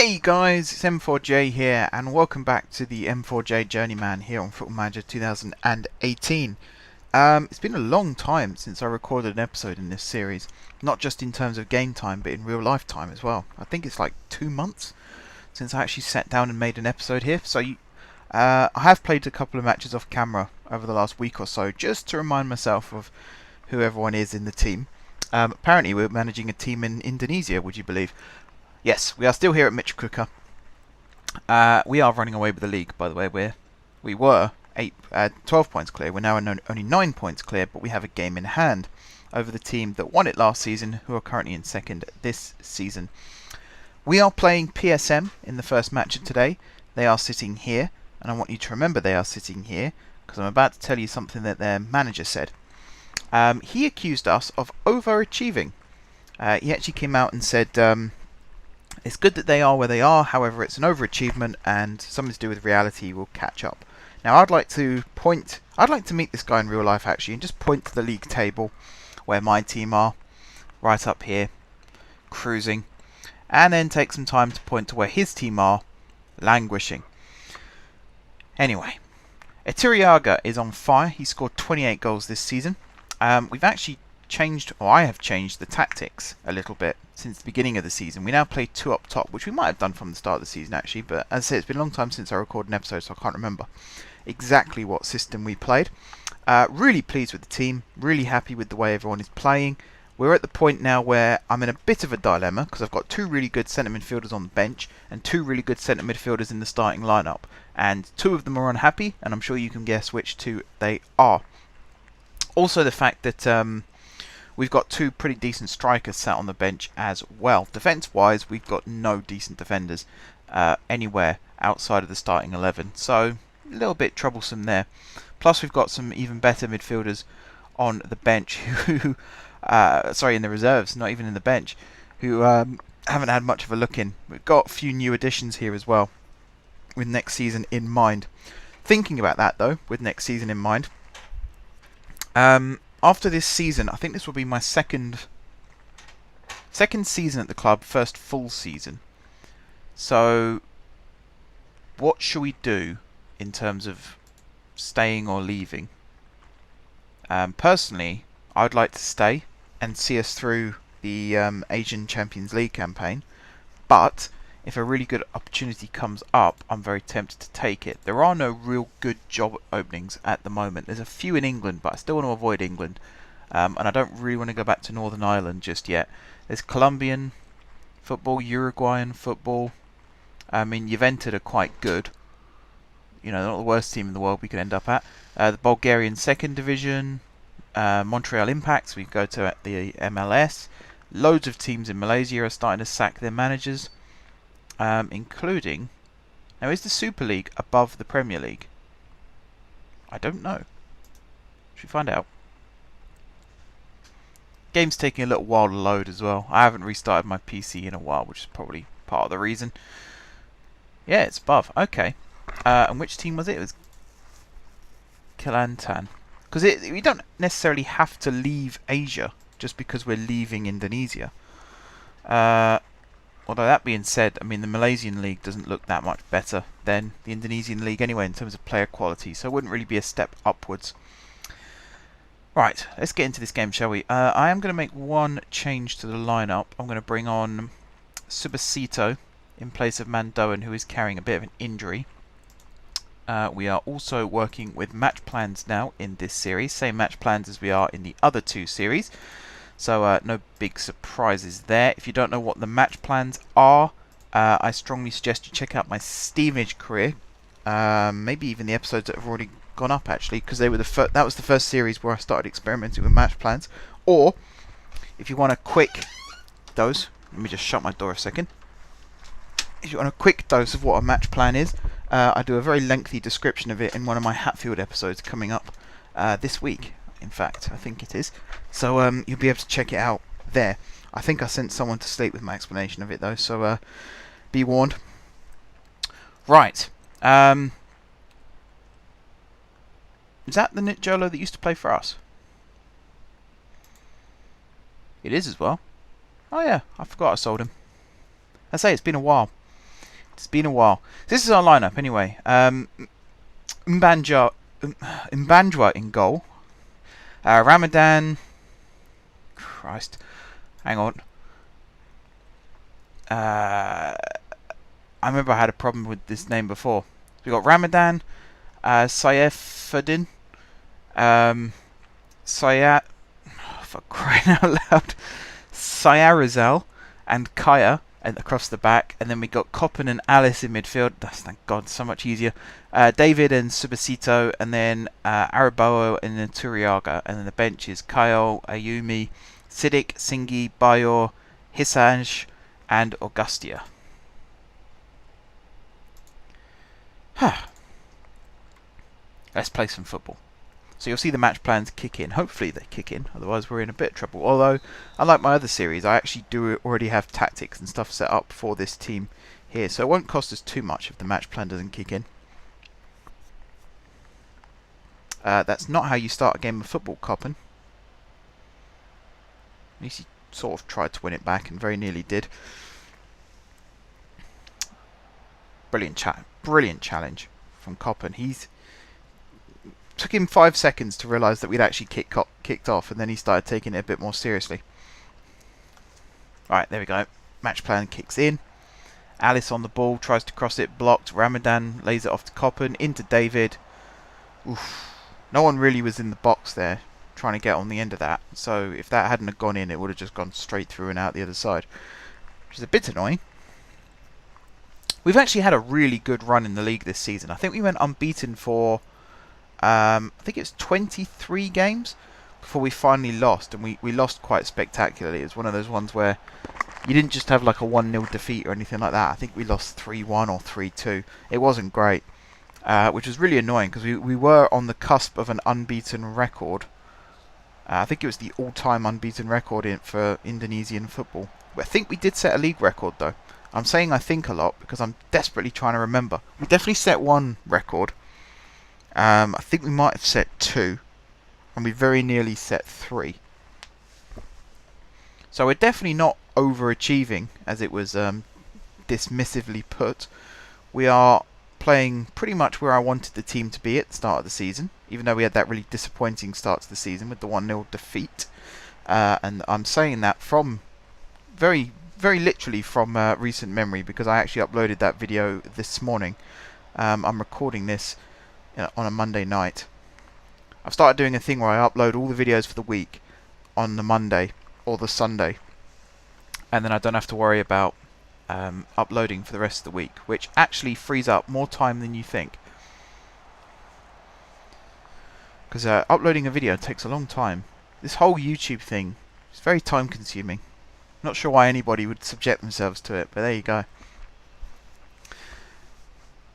Hey guys, it's M4J here, and welcome back to the M4J Journeyman here on Football Manager 2018. It's been a long time since I recorded an episode in this series, not just in terms of game time, but in real life time as well. I think it's like 2 months since I actually sat down and made an episode here. So I have played a couple of matches off camera over the last week or so, just to remind myself of who everyone is in the team. Apparently we're managing a team in Indonesia, would you believe? Yes, we are still here at Mitch Cooker. We are running away with the league, by the way. We were 12 points clear. We're now only 9 points clear, but we have a game in hand over the team that won it last season, who are currently in second this season. We are playing PSM in the first match of today. They are sitting here, and I want you to remember they are sitting here, because I'm about to tell you something that their manager said. He accused us of overachieving. He actually came out and said... it's good that they are where they are, however it's an overachievement and something to do with reality will catch up. Now I'd like to meet this guy in real life actually and just point to the league table where my team are, right up here, cruising, and then take some time to point to where his team are, languishing. Anyway, Etiriaga is on fire. He scored 28 goals this season. We've actually I have changed the tactics a little bit since the beginning of the season. We now play 2 up top, which we might have done from the start of the season actually, but as I say, it's been a long time since I recorded an episode, so I can't remember exactly what system we played. Really pleased with the team, really happy with the way everyone is playing. We're at the point now where I'm in a bit of a dilemma, because I've got 2 really good centre midfielders on the bench and 2 really good centre midfielders in the starting lineup, and 2 of them are unhappy, and I'm sure you can guess which 2 they are. Also the fact that we've got 2 pretty decent strikers sat on the bench as well. Defence-wise, we've got no decent defenders anywhere outside of the starting 11, so a little bit troublesome there. Plus, we've got some even better midfielders on the bench who, sorry, in the reserves, not even in the bench, who haven't had much of a look in. We've got a few new additions here as well, with next season in mind. Thinking about that though, with next season in mind, after this season, I think this will be my second season at the club, first full season. So, what should we do in terms of staying or leaving? Personally, I'd like to stay and see us through the Asian Champions League campaign. But if a really good opportunity comes up, I'm very tempted to take it. There are no real good job openings at the moment. There's a few in England, but I still want to avoid England. And I don't really want to go back to Northern Ireland just yet. There's Colombian football, Uruguayan football. I mean, Juventus are quite good. You know, they're not the worst team in the world we could end up at. The Bulgarian second division, Montreal Impacts, we go to at the MLS. Loads of teams in Malaysia are starting to sack their managers. Including... Now, is the Super League above the Premier League? I don't know. Should we find out? Game's taking a little while to load as well. I haven't restarted my PC in a while, which is probably part of the reason. Yeah, it's above. Okay. And which team was it? It was Kelantan. Because we don't necessarily have to leave Asia just because we're leaving Indonesia. Although that being said, I mean, the Malaysian league doesn't look that much better than the Indonesian league anyway in terms of player quality, so it wouldn't really be a step upwards. Right, let's get into this game, shall we? I am going to make one change to the lineup. I'm going to bring on Subasito in place of Mandoan, who is carrying a bit of an injury. We are also working with match plans now in this series, same match plans as we are in the other 2 series. So no big surprises there. If you don't know what the match plans are, I strongly suggest you check out my Steamage career. Maybe even the episodes that have already gone up actually, because they were that was the first series where I started experimenting with match plans. Or if you want a quick dose, let me just shut my door a second. If you want a quick dose of what a match plan is, I do a very lengthy description of it in one of my Hatfield episodes coming up this week. In fact, I think it is. So you'll be able to check it out there. I think I sent someone to sleep with my explanation of it though, so be warned. Right. Is that the Nitjolo that used to play for us? It is as well. Oh yeah, I forgot I sold him. I say it's been a while. It's been a while. This is our lineup anyway. Mbanjwa in goal. Ramadan. Christ. Hang on. I remember I had a problem with this name before. We got Ramadan, Saifuddin, for crying out loud, Sayarizal, and Kaya across the back, and then we got Coppen and Alice in midfield. That's, thank God, so much easier. David and Subasito, and then Araboa and then Turiaga, and then the bench is Kyle, Ayumi, Siddiq, Singi, Bayor, Hisanj, and Augustia. Let's play some football. So you'll see the match plans kick in. Hopefully they kick in, otherwise we're in a bit of trouble. Although, unlike my other series, I actually do already have tactics and stuff set up for this team here. So it won't cost us too much if the match plan doesn't kick in. That's not how you start a game of football, Coppen. At least he sort of tried to win it back and very nearly did. Brilliant challenge from Coppen. Took him 5 seconds to realise that we'd actually kicked off, and then he started taking it a bit more seriously. Right, there we go. Match plan kicks in. Alice on the ball, tries to cross it, blocked. Ramadan lays it off to Coppen, into David. Oof. No one really was in the box there, trying to get on the end of that. So if that hadn't have gone in, it would have just gone straight through and out the other side, which is a bit annoying. We've actually had a really good run in the league this season. I think we went unbeaten for I think it's 23 games before we finally lost, and we lost quite spectacularly. It's one of those ones where you didn't just have like a 1-0 defeat or anything like that. I think we lost 3-1 or 3-2. It wasn't great, which was really annoying because we were on the cusp of an unbeaten record. I think it was the all-time unbeaten record for Indonesian football. I think we did set a league record though. I'm saying I think a lot because I'm desperately trying to remember. We definitely set one record. I think we might have set 2, and we very nearly set 3. So we're definitely not overachieving, as it was dismissively put. We are playing pretty much where I wanted the team to be at the start of the season, even though we had that really disappointing start to the season with the 1-0 defeat. And I'm saying that from very literally from recent memory, because I actually uploaded that video this morning. I'm recording this on a Monday night. I've started doing a thing where I upload all the videos for the week on the Monday or the Sunday, and then I don't have to worry about uploading for the rest of the week, which actually frees up more time than you think, because uploading a video takes a long time. This whole YouTube thing is very time consuming. Not sure why anybody would subject themselves to it, but there you go.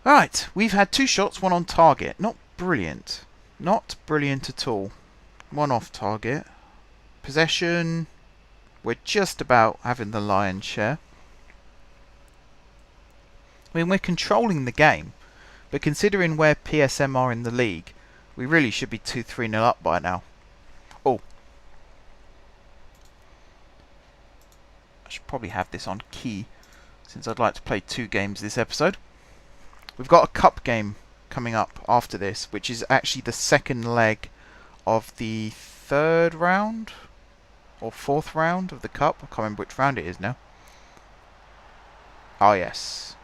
Right, we've had 2 shots, 1 on target. Not brilliant. Not brilliant at all. 1 off target. Possession, we're just about having the lion's share. I mean, we're controlling the game, but considering where PSM are in the league, we really should be 2-3-0 up by now. Oh. I should probably have this on key, since I'd like to play 2 games this episode. We've got a cup game coming up after this, which is actually the second leg of the 3rd round or 4th round of the cup. I can't remember which round it is now. Oh yes,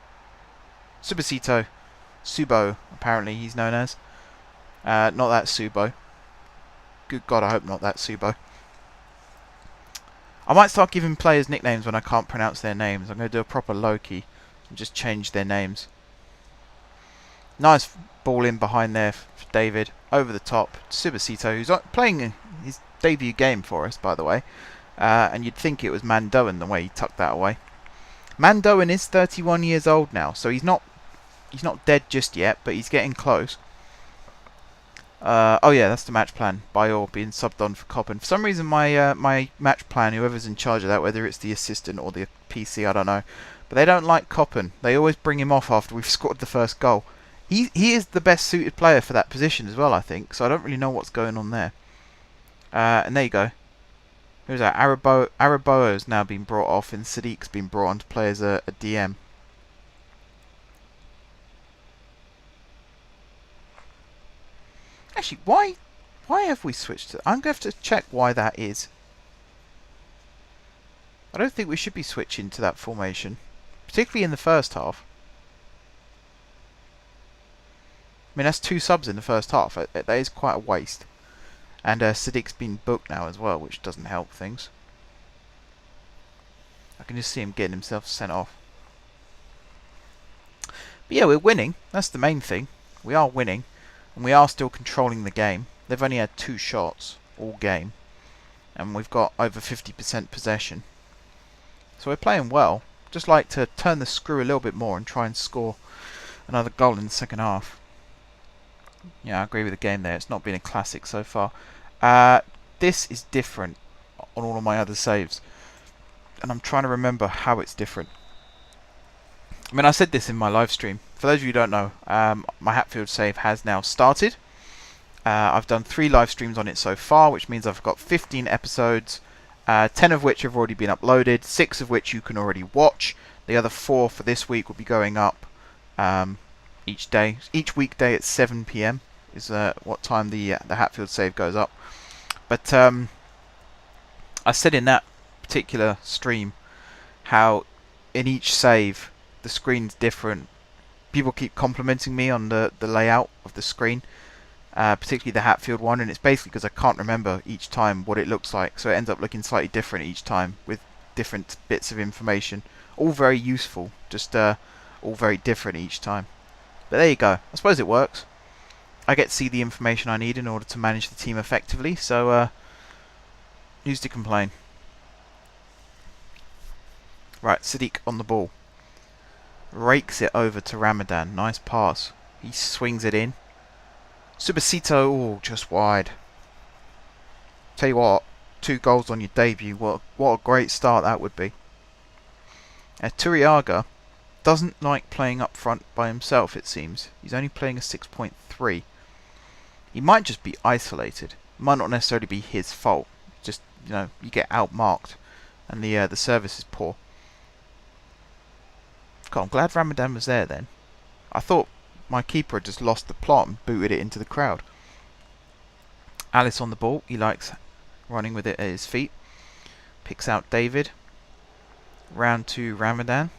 Subasito, Subo apparently he's known as. Not that Subo. Good God, I hope not that Subo. I might start giving players nicknames when I can't pronounce their names. I'm going to do a proper Loki and just change their names. Nice ball in behind there for David. Over the top. Subasito, who's playing his debut game for us, by the way. And you'd think it was Mandoan the way he tucked that away. Mandoan is 31 years old now, so he's not dead just yet, but he's getting close. Oh yeah, that's the match plan. Bayor being subbed on for Coppen. For some reason, my match plan, whoever's in charge of that, whether it's the assistant or the PC, I don't know, but they don't like Coppen. They always bring him off after we've scored the first goal. He is the best suited player for that position as well, I think. So I don't really know what's going on there. And there you go. Who's that? Araboa's now been brought off, and Sadiq's been brought on to play as a DM. Actually, why have we switched to... I'm going to have to check why that is. I don't think we should be switching to that formation, particularly in the first half. I mean, that's 2 subs in the first half. That is quite a waste. And Siddiq's been booked now as well, which doesn't help things. I can just see him getting himself sent off. But yeah, we're winning. That's the main thing. We are winning. And we are still controlling the game. They've only had 2 shots all game. And we've got over 50% possession. So we're playing well. Just like to turn the screw a little bit more and try and score another goal in the second half. Yeah, I agree with the game there. It's not been a classic so far. This is different on all of my other saves. And I'm trying to remember how it's different. I mean, I said this in my live stream. For those of you who don't know, my Hatfield save has now started. I've done 3 live streams on it so far, which means I've got 15 episodes, 10 of which have already been uploaded, 6 of which you can already watch. The other 4 for this week will be going up each day. Each weekday at 7 PM is what time the Hatfield save goes up. But I said in that particular stream how in each save the screen's different. People keep complimenting me on the layout of the screen, particularly the Hatfield one, and it's basically because I can't remember each time what it looks like, so it ends up looking slightly different each time with different bits of information, all very useful, just all very different each time. But there you go. I suppose it works. I get to see the information I need in order to manage the team effectively, so who's to complain? Right, Siddiq on the ball. Rakes it over to Ramadan. Nice pass. He swings it in. Subasito, oh, just wide. Tell you what, 2 goals on your debut. What a great start that would be. Turiaga doesn't like playing up front by himself, it seems. He's only playing a 6.3. He might just be isolated. Might not necessarily be his fault. Just, you know, you get outmarked and the service is poor. God, I'm glad Ramadan was there then. I thought my keeper had just lost the plot and booted it into the crowd. Alice on the ball. He likes running with it at his feet. Picks out David. Round to Ramadan.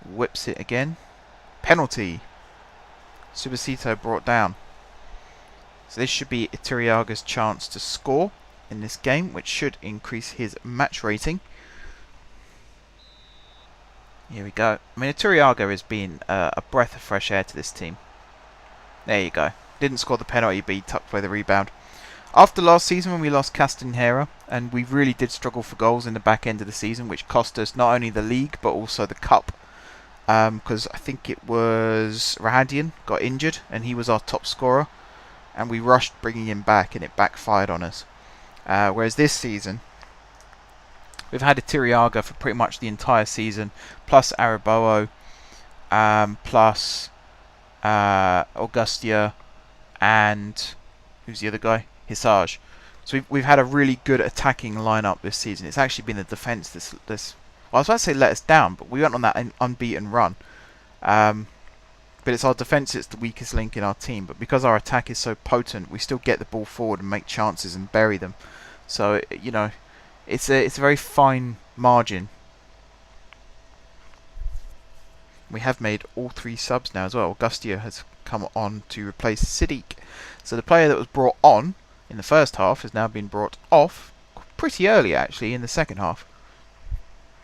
Whips it again. Penalty. Subasito brought down. So this should be Ituriaga's chance to score in this game, which should increase his match rating. Here we go. I mean, Ituriaga has been a breath of fresh air to this team. There you go. Didn't score the penalty, but he tucked away the rebound. After last season when we lost Castanheira, and we really did struggle for goals in the back end of the season, which cost us not only the league, but also the cup. Because I think it was Radeon got injured, and he was our top scorer. And we rushed bringing him back, and it backfired on us. Whereas this season, we've had Ituriaga for pretty much the entire season, plus Araboa, plus Augustia, and who's the other guy? Hisage. So we've had a really good attacking lineup this season. It's actually been the defence this well, I was about to say let us down, but we went on that unbeaten run. But it's our defence that's the weakest link in our team. But because our attack is so potent, we still get the ball forward and make chances and bury them. So, you know, it's a very fine margin. We have made all 3 subs now as well. Augustia has come on to replace Siddiq. So the player that was brought on in the first half has now been brought off pretty early, actually, in the second half.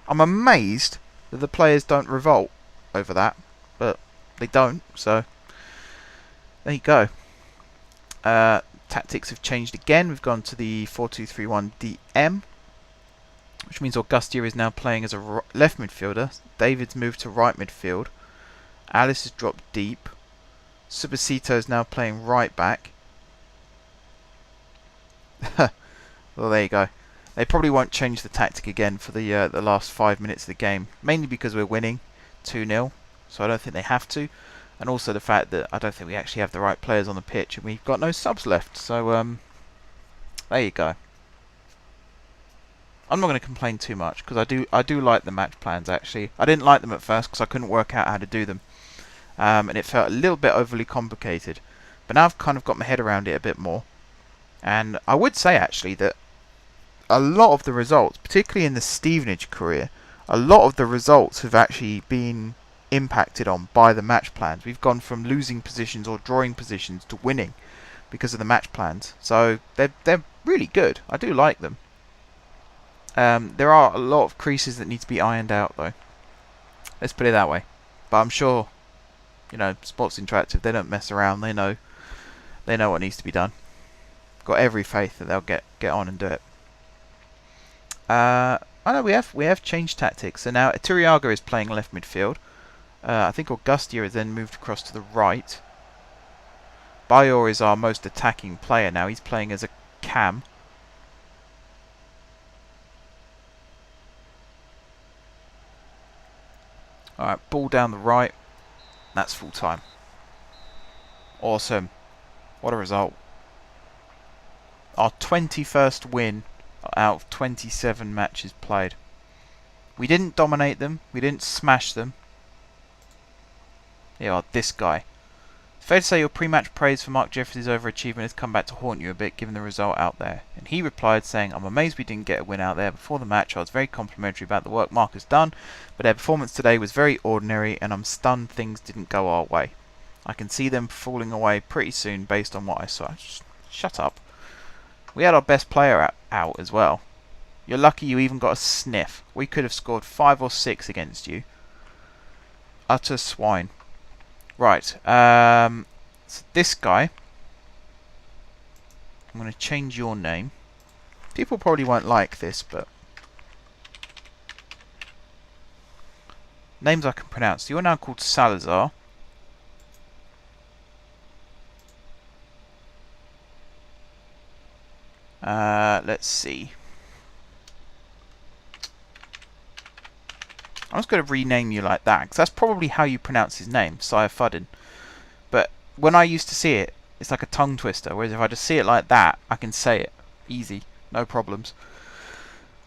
I'm amazed that the players don't revolt over that, but they don't, so there you go. Tactics have changed again. We've gone to the 4-2-3-1 DM, which means Augustia is now playing as a left midfielder. David's moved to right midfield. Alice has dropped deep. Subasito is now playing right back. Well, there you go. They probably won't change the tactic again for the last 5 minutes of the game, mainly because we're winning 2-0, so I don't think they have to, and also the fact that I don't think we actually have the right players on the pitch, and we've got no subs left. So there you go. I'm not going to complain too much because I do like the match plans. Actually, I didn't like them at first because I couldn't work out how to do them. and it felt a little bit overly complicated. But now I've kind of got my head around it a bit more, and I would say actually that a lot of the results, particularly in the Stevenage career, a lot of the results have actually been impacted on by the match plans. We've gone from losing positions or drawing positions to winning because of the match plans. So they're really good. I do like them. There are a lot of creases that need to be ironed out though. Let's put it that way. But I'm sure, you know, Sports Interactive, they don't mess around. They know what needs to be done. Got every faith that they'll get on and do it. I know we have changed tactics. So now Ituriaga is playing left midfield. I think Augustia has then moved across to the right. Bayor is our most attacking player now. He's playing as a cam. Alright, ball down the right. That's full time. Awesome. What a result. Our 21st win out of 27 matches played. We didn't dominate them. We didn't smash them. Yeah, this guy. Fair to say your pre-match praise for Mark Jeffries' overachievement has come back to haunt you a bit given the result out there. And he replied saying, I'm amazed we didn't get a win out there. Before the match I was very complimentary about the work Mark has done, but their performance today was very ordinary and I'm stunned things didn't go our way. I can see them falling away pretty soon based on what I saw. Shut up. We had our best player out as well. You're lucky you even got a sniff. We could have scored 5 or 6 against you. Utter swine. Right, so this guy, I'm going to change your name. People probably won't like this, but names I can pronounce. You're now called Salazar. Let's see. I'm just going to rename you like that, because that's probably how you pronounce his name, Sire Fuddin. But when I used to see it, it's like a tongue twister, whereas if I just see it like that, I can say it. Easy. No problems.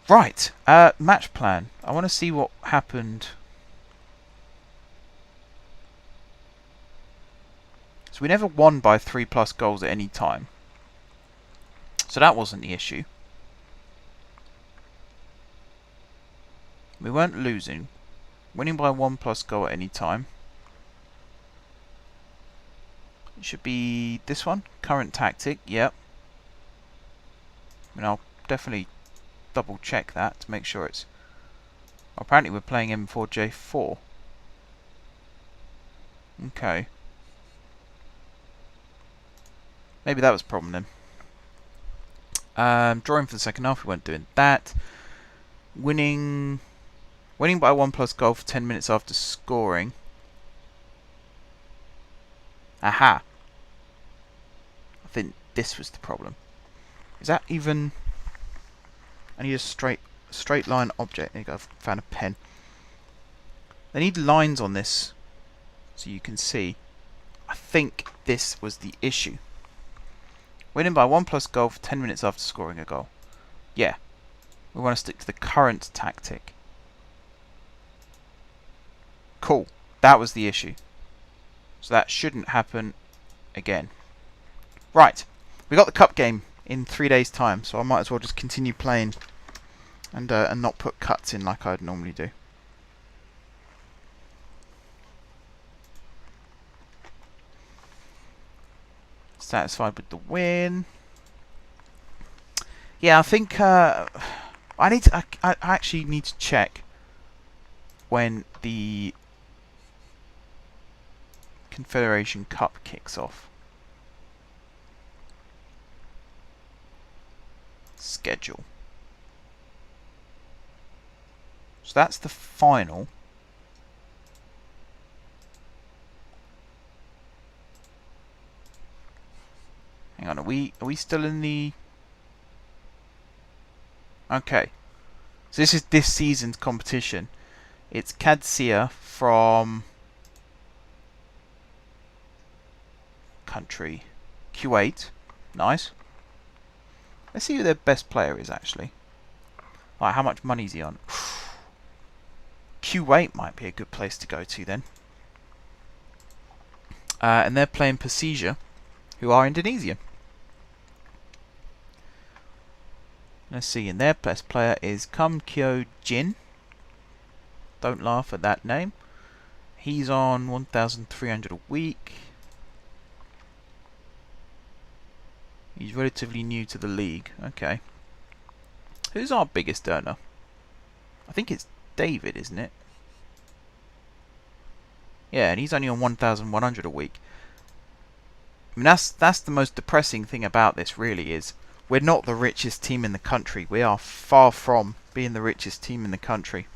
Right, match plan. I want to see what happened. So we never won by 3+ goals at any time. So that wasn't the issue. We weren't losing. Winning by 1+ goal at any time. It should be this one. Current tactic. Yep. I mean, I'll definitely double check that to make sure it's... Apparently we're playing M4J 4. Okay. Maybe that was a problem then. Drawing for the second half. We weren't doing that. Winning by 1+ goal for 10 minutes after scoring. Aha. I think this was the problem. Is that even... I need a straight line object. There you go, I've found a pen. They need lines on this so you can see. I think this was the issue. Winning by 1+ goal for 10 minutes after scoring a goal. Yeah. We want to stick to the current tactic. Cool. That was the issue. So that shouldn't happen again. Right. We got the cup game in 3 days' time, so I might as well just continue playing and not put cuts in like I'd normally do. Satisfied with the win. Yeah, I think I actually need to check when the Confederation Cup kicks off. Schedule. So that's the final. Hang on, are we still in the... Okay. So this is this season's competition. It's Cavier from country Kuwait. Nice. Let's see who their best player is actually. Like, how much money is he on? Kuwait might be a good place to go to then. and they're playing Persija, who are Indonesian. Let's see, and their best player is Kum Kyo Jin. Don't laugh at that name. He's on 1,300 a week. He's relatively new to the league. Okay. Who's our biggest earner? I think it's David, isn't it? Yeah, and he's only on 1,100 a week. I mean, that's the most depressing thing about this, really, is we're not the richest team in the country. We are far from being the richest team in the country.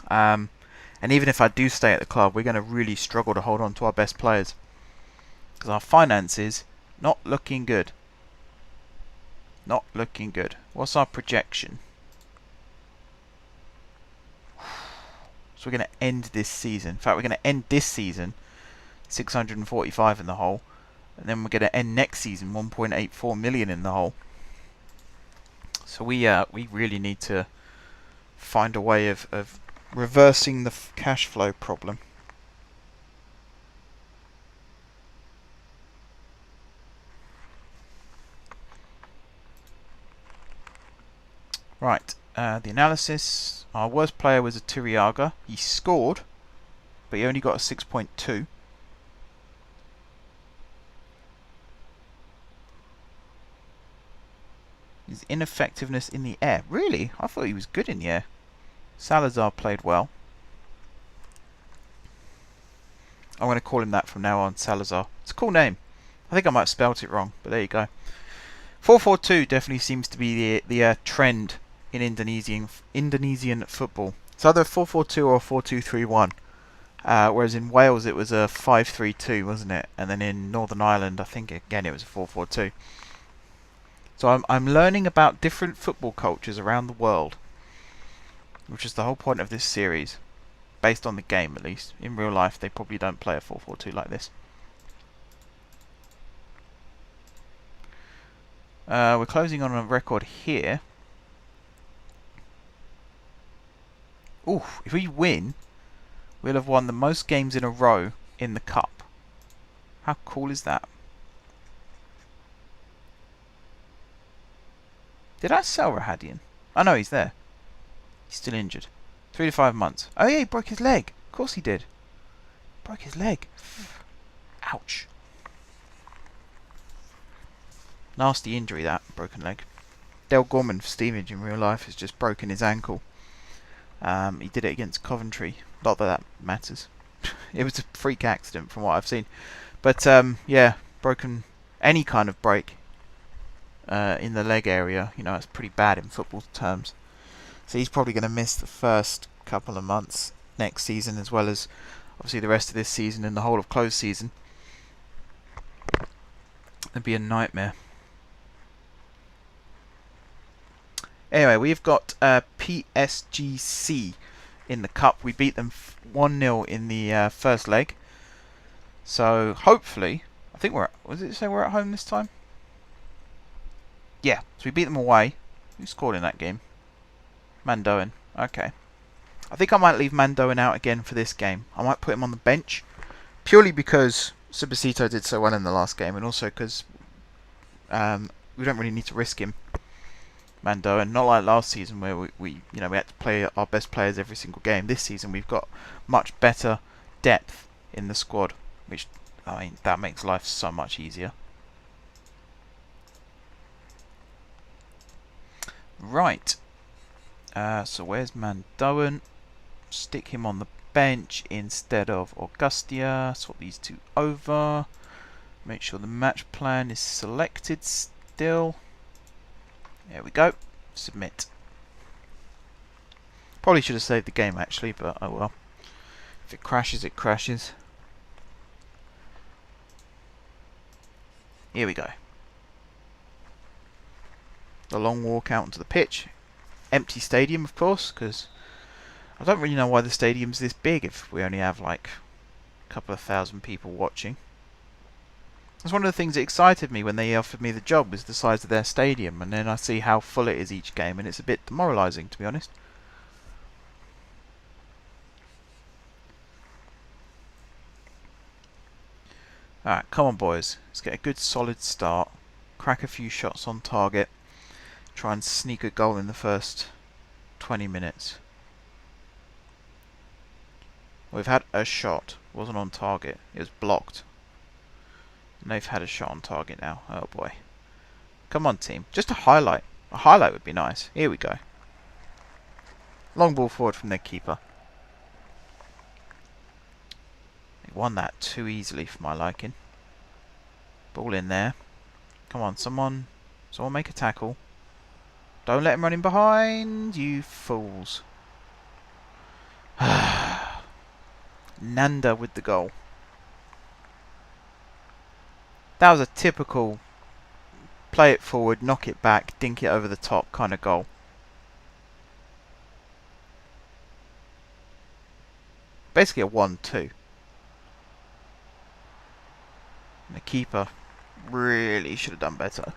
And even if I do stay at the club, we're going to really struggle to hold on to our best players. Because our finances, not looking good. Not looking good. What's our projection? So we're going to end this season. In fact, we're going to end this season 645 in the hole. And then we're going to end next season 1.84 million in the hole. So we really need to find a way of reversing the cash flow problem. Right, the analysis. Our worst player was a Turiaga. He scored, but he only got a 6.2. His ineffectiveness in the air. Really? I thought he was good in the air. Salazar played well. I'm going to call him that from now on, Salazar. It's a cool name. I think I might have spelt it wrong, but there you go. 4-4-2 definitely seems to be the trend in Indonesian football. It's either 4-4-2 or 4-2-3-1. Whereas in Wales it was a 5-3-2, wasn't it? And then in Northern Ireland, I think again it was a 4-4-2. So I'm learning about different football cultures around the world, which is the whole point of this series, based on the game at least. In real life, they probably don't play a 4-4-2 like this. We're closing on a record here. Ooh, if we win, we'll have won the most games in a row in the cup. How cool is that? Did I sell Radeon? Oh no, he's there. He's still injured. 3 to 5 months. Oh yeah, he broke his leg. Of course he did. Broke his leg. Ouch. Nasty injury, that. Broken leg. Del Gorman for Stevenage in real life has just broken his ankle. He did it against Coventry. Not that that matters. It was a freak accident from what I've seen. But yeah, broken any kind of break in the leg area. You know, it's pretty bad in football terms. So he's probably going to miss the first couple of months next season, as well as obviously the rest of this season and the whole of closed season. It'd be a nightmare. Anyway, we've got PSGC in the cup. We beat them 1-0 in the first leg. So hopefully, I think we're. Was it say we're at home this time? Yeah. So we beat them away. Who scored in that game? Mandoen. Okay. I think I might leave Mandoen out again for this game. I might put him on the bench, purely because Subasito did so well in the last game, and also because we don't really need to risk him. Mandoen, not like last season where we had to play our best players every single game. This season we've got much better depth in the squad, which, I mean, that makes life so much easier. Right. So where's Mandoen? Stick him on the bench instead of Augustia. Swap these two over. Make sure the match plan is selected still. There we go. Submit. Probably should have saved the game actually, but oh well. If it crashes, it crashes. Here we go. The long walk out onto the pitch. Empty stadium, of course, because I don't really know why the stadium's this big if we only have like a couple of thousand people watching. That's one of the things that excited me when they offered me the job, was the size of their stadium, and then I see how full it is each game, and it's a bit demoralising, to be honest. Alright, come on boys. Let's get a good solid start. Crack a few shots on target. Try and sneak a goal in the first 20 minutes. We've had a shot. It wasn't on target. It was blocked. And they've had a shot on target now. Oh boy. Come on team. Just a highlight. A highlight would be nice. Here we go. Long ball forward from their keeper. They won that too easily for my liking. Ball in there. Come on, someone make a tackle. Don't let him run in behind, you fools. Nanda with the goal. That was a typical play it forward, knock it back, dink it over the top kind of goal. Basically a 1-2. And the keeper really should have done better.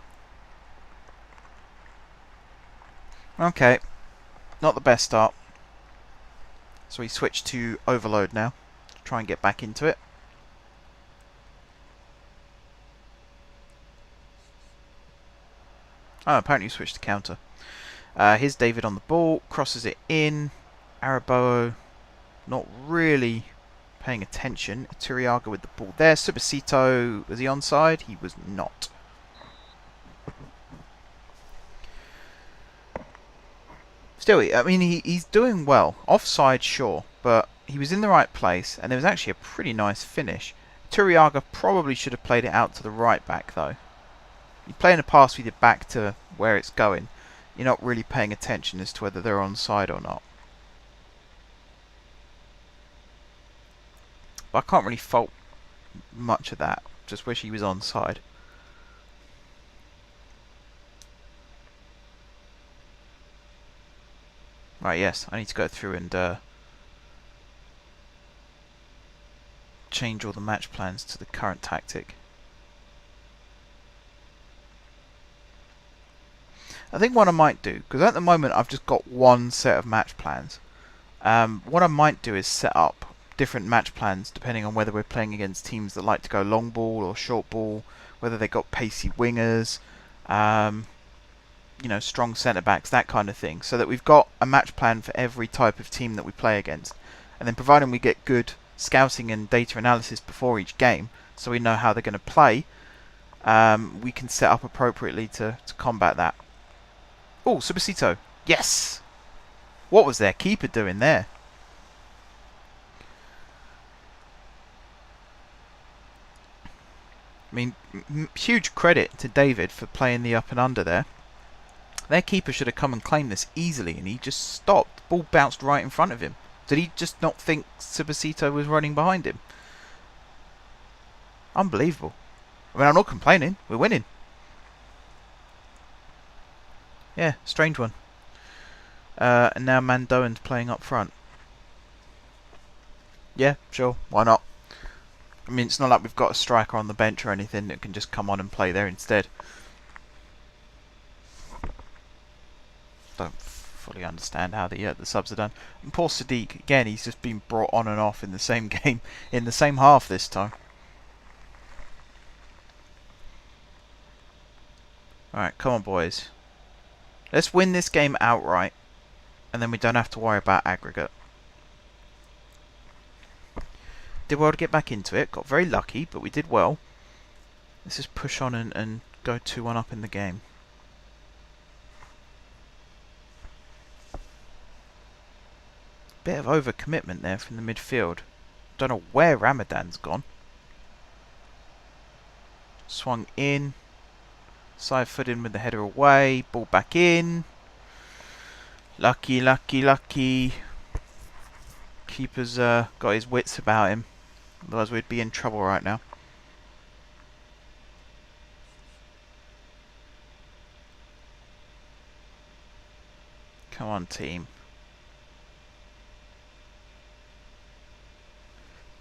Okay, not the best start. So we switch to overload now. Try and get back into it. Oh, apparently you switched to counter. Here's David on the ball, crosses it in. Araboa not really paying attention. Turiaga with the ball there. Subasito, was he onside? He was not. Still, I mean, he's doing well. Offside, sure, but he was in the right place, and there was actually a pretty nice finish. Turiaga probably should have played it out to the right back, though. You're playing a pass with your back to where it's going. You're not really paying attention as to whether they're onside or not. But I can't really fault much of that. Just wish he was onside. Right, yes, I need to go through and change all the match plans to the current tactic. I think what I might do, because at the moment I've just got one set of match plans. What I might do is set up different match plans depending on whether we're playing against teams that like to go long ball or short ball, whether they've got pacey wingers, you know, strong centre backs, that kind of thing, so that we've got a match plan for every type of team that we play against. And then providing we get good scouting and data analysis before each game, so we know how they're going to play, we can set up appropriately to combat that. Oh, Subasito. Yes! What was their keeper doing there? I mean, huge credit to David for playing the up and under there. Their keeper should have come and claimed this easily, and he just stopped. The ball bounced right in front of him. Did he just not think Subasito was running behind him? Unbelievable. I mean, I'm not complaining. We're winning. Yeah, strange one. And now Mandoan's playing up front. Yeah, sure. Why not? I mean, it's not like we've got a striker on the bench or anything that can just come on and play there instead. Don't fully understand how the subs are done. And poor Sadiq, again, he's just been brought on and off in the same game, in the same half this time. Alright, come on boys. Let's win this game outright, and then we don't have to worry about aggregate. Did well to get back into it, got very lucky, but we did well. Let's just push on and go 2-1 up in the game. Bit of overcommitment there from the midfield. Don't know where Ramadan's gone. Swung in. Side foot in with the header away. Ball back in. Lucky, lucky, lucky. Keeper's got his wits about him. Otherwise we'd be in trouble right now. Come on, team.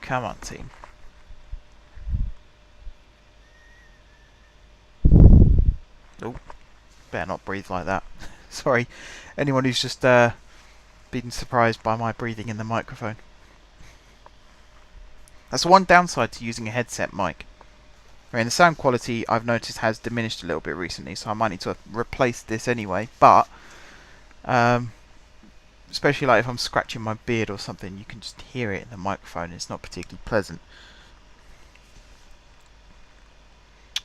Come on, team. Oh, better not breathe like that. Sorry, anyone who's just been surprised by my breathing in the microphone. That's the one downside to using a headset mic. I mean, the sound quality I've noticed has diminished a little bit recently, so I might need to replace this anyway. But especially like if I'm scratching my beard or something, you can just hear it in the microphone. It's not particularly pleasant.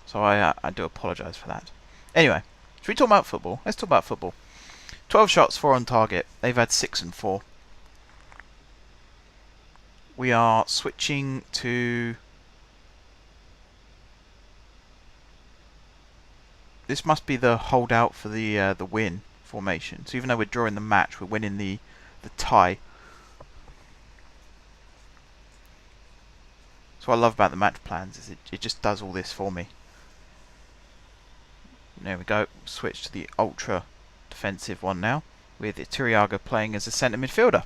So I do apologise for that. Anyway, should we talk about football? Let's talk about football. 12 shots, 4 on target. They've had 6 and 4. We are switching to... This must be the hold out for the win formation. So even though we're drawing the match, we're winning the tie. So what I love about the match plans is it just does all this for me. There we go. Switch to the ultra defensive one now, with Iturriaga playing as a centre midfielder.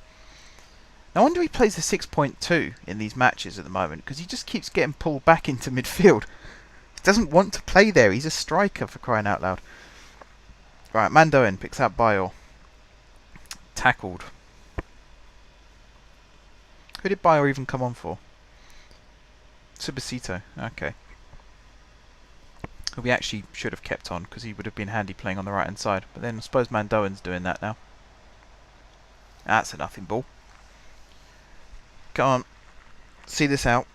No wonder he plays the 6.2 in these matches at the moment, because he just keeps getting pulled back into midfield. He doesn't want to play there. He's a striker, for crying out loud. Right, Mandoen picks out Bayor. Tackled. Who did Bayor even come on for? Subasito. Okay. Who we actually should have kept on, because he would have been handy playing on the right hand side. But then I suppose Mandoen's doing that now. That's a nothing ball. Come on. See this out.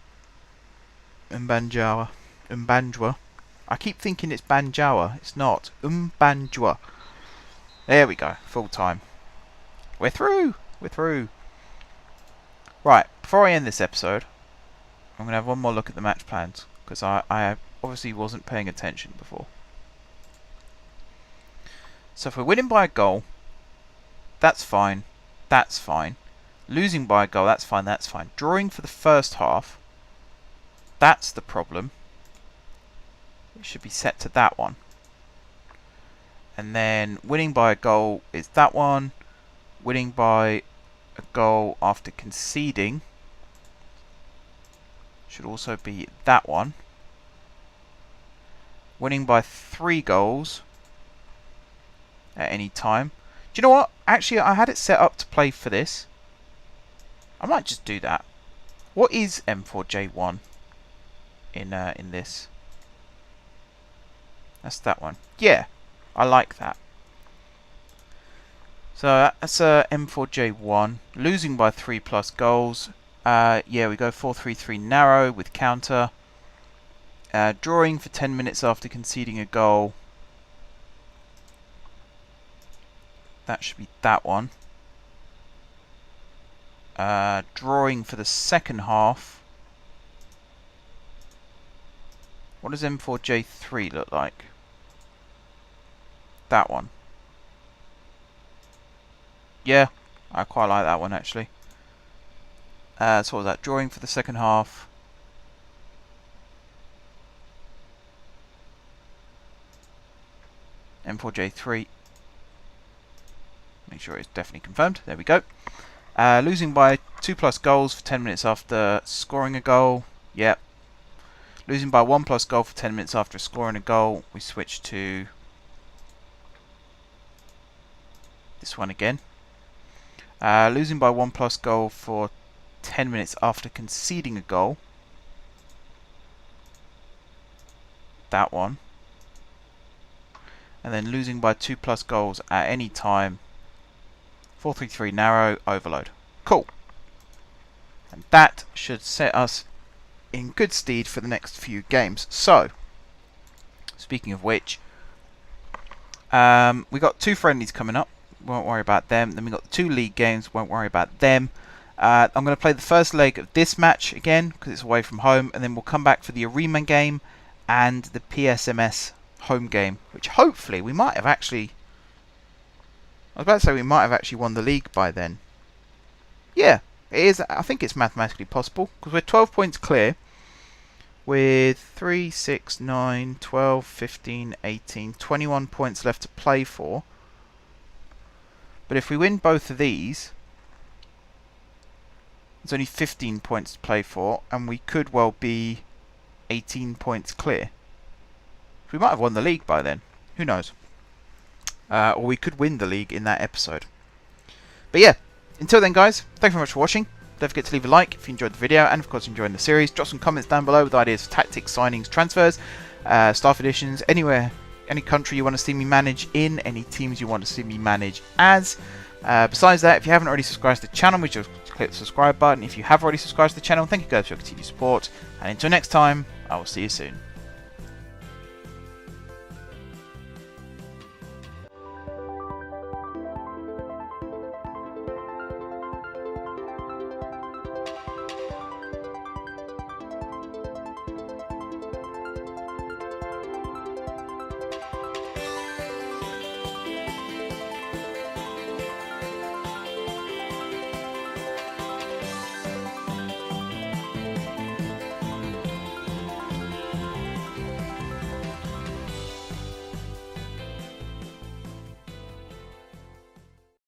Mbanjawa. Mbanjwa. I keep thinking it's Banjawa. It's not. Mbanjwa. There we go. Full time. We're through. We're through. Right. Before I end this episode, I'm going to have one more look at the match plans, because I obviously wasn't paying attention before. So if we're winning by a goal, that's fine. That's fine. Losing by a goal, that's fine. That's fine. Drawing for the first half, that's the problem. It should be set to that one. And then winning by a goal is that one. Winning by a goal after conceding should also be that one. Winning by 3 goals at any time. Do you know what? Actually, I had it set up to play for this. I might just do that. What is M4J1 in this? That's that one. Yeah, I like that. So that's M4J1. Losing by 3 plus goals. Yeah, we go 4-3-3 narrow with counter. Drawing for 10 minutes after conceding a goal. That should be that one. Drawing for the second half. What does M4J3 look like? That one. Yeah, I quite like that one actually. So what was that? Drawing for the second half. M4J3. Make sure it's definitely confirmed. There we go. Losing by 2 plus goals for 10 minutes after scoring a goal. Yep. Losing by 1 plus goal for 10 minutes after scoring a goal. We switch to this one again. Losing by 1 plus goal for 10 minutes after conceding a goal. That one. And then losing by 2 plus goals at any time. 4-3-3 narrow overload. Cool. And that should set us in good stead for the next few games. So, speaking of which, we got 2 friendlies coming up. Won't worry about them. Then we got 2 league games. Won't worry about them. I'm going to play the first leg of this match again because it's away from home, and then we'll come back for the Journeyman game and the PSMS home game, which hopefully we might have actually... I was about to say we might have actually won the league by then. Yeah, it is. I think it's mathematically possible because we're 12 points clear with 3, 6, 9, 12, 15, 18, 21 points left to play for. But if we win both of these, there's only 15 points to play for, and we could well be 18 points clear. We might have won the league by then. Who knows? Or we could win the league in that episode. But yeah, until then guys, thank you very much for watching. Don't forget to leave a like if you enjoyed the video, and of course enjoying the series. Drop some comments down below with ideas for tactics, signings, transfers, staff additions, anywhere, any country you want to see me manage in, any teams you want to see me manage as. Besides that, if you haven't already subscribed to the channel, make sure to click the subscribe button. If you have already subscribed to the channel, thank you guys for your continued support, and until next time, I will see you soon.